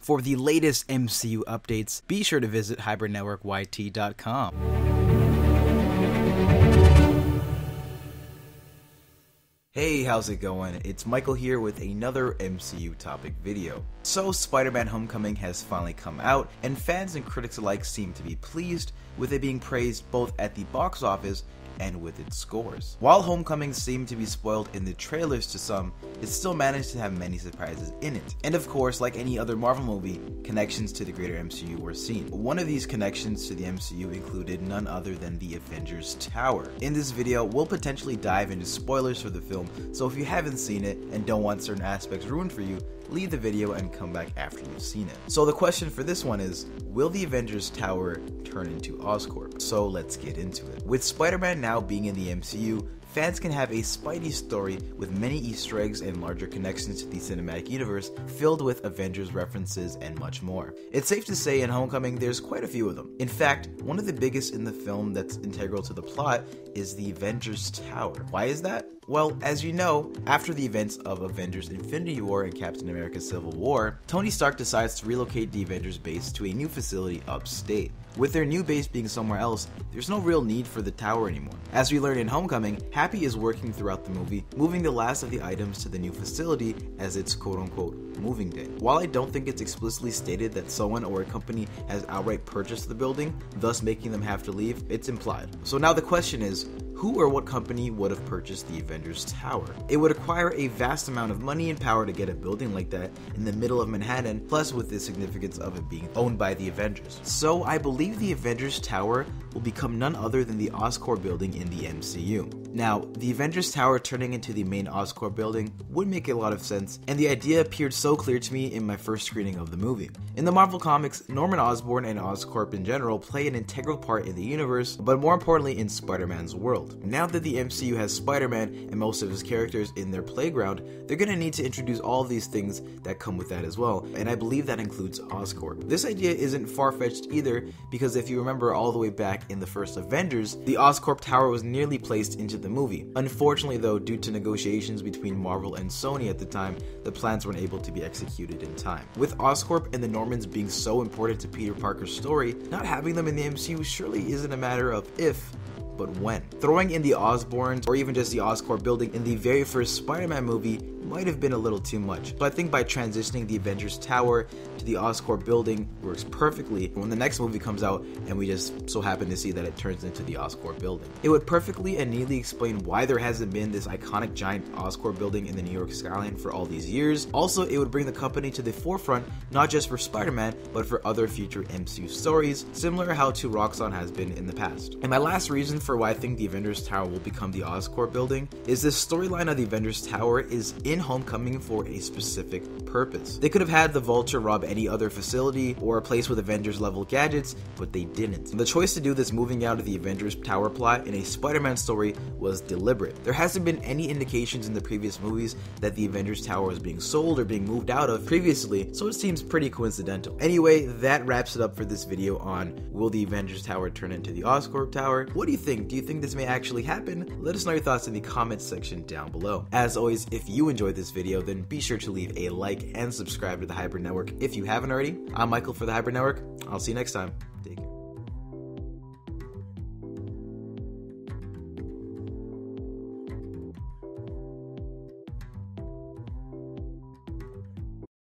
For the latest MCU updates, be sure to visit hybridnetworkyt.com. Hey, how's it going? It's Michael here with another MCU topic video. So, Spider-Man Homecoming has finally come out, and fans and critics alike seem to be pleased with it being praised both at the box office and with its scores. While Homecoming seemed to be spoiled in the trailers to some, it still managed to have many surprises in it. And of course, like any other Marvel movie, connections to the greater MCU were seen. One of these connections to the MCU included none other than the Avengers Tower. In this video, we'll potentially dive into spoilers for the film, so if you haven't seen it and don't want certain aspects ruined for you, leave the video and come back after you've seen it. So the question for this one is, will the Avengers Tower turn into Oscorp? So let's get into it. With Spider-Man now being in the MCU, fans can have a Spidey story with many Easter eggs and larger connections to the cinematic universe filled with Avengers references and much more. It's safe to say in Homecoming there's quite a few of them. In fact, one of the biggest in the film that's integral to the plot is the Avengers Tower. Why is that? Well, as you know, after the events of Avengers Infinity War and Captain America Civil War, Tony Stark decides to relocate the Avengers base to a new facility upstate. With their new base being somewhere else, there's no real need for the tower anymore. As we learn in Homecoming, Happy is working throughout the movie, moving the last of the items to the new facility as its quote-unquote moving day. While I don't think it's explicitly stated that someone or a company has outright purchased the building, thus making them have to leave, it's implied. So now the question is, who or what company would have purchased the Avengers Tower? It would acquire a vast amount of money and power to get a building like that in the middle of Manhattan, plus with the significance of it being owned by the Avengers. So I believe the Avengers Tower will become none other than the Oscorp building in the MCU. Now, the Avengers Tower turning into the main Oscorp building would make a lot of sense, and the idea appeared so clear to me in my first screening of the movie. In the Marvel Comics, Norman Osborn and Oscorp in general play an integral part in the universe, but more importantly in Spider-Man's world. Now that the MCU has Spider-Man and most of his characters in their playground, they're gonna need to introduce all of these things that come with that as well, and I believe that includes Oscorp. This idea isn't far-fetched either, because if you remember all the way back in the first Avengers, the Oscorp Tower was nearly placed into the movie. Unfortunately though, due to negotiations between Marvel and Sony at the time, the plans weren't able to be executed in time. With Oscorp and the Normans being so important to Peter Parker's story, not having them in the MCU surely isn't a matter of if, but when. Throwing in the Osborns, or even just the Oscorp building in the very first Spider-Man movie might have been a little too much. So I think by transitioning the Avengers Tower to the Oscorp building works perfectly when the next movie comes out and we just so happen to see that it turns into the Oscorp building. It would perfectly and neatly explain why there hasn't been this iconic giant Oscorp building in the New York skyline for all these years. Also, it would bring the company to the forefront, not just for Spider-Man, but for other future MCU stories, similar how to Roxxon has been in the past. And my last reason for why I think the Avengers Tower will become the Oscorp building is this storyline of the Avengers Tower is in Homecoming for a specific purpose. They could have had the Vulture rob any other facility or a place with Avengers level gadgets, but they didn't. The choice to do this moving out of the Avengers Tower plot in a Spider-Man story was deliberate. There hasn't been any indications in the previous movies that the Avengers Tower was being sold or being moved out of previously, so it seems pretty coincidental. Anyway, that wraps it up for this video on will the Avengers Tower turn into the Oscorp Tower? What do you think? Do you think this may actually happen? Let us know your thoughts in the comments section down below. As always, if you enjoyed this video, then be sure to leave a like and subscribe to the Hybrid Network if you haven't already. I'm Michael for the Hybrid Network. I'll see you next time.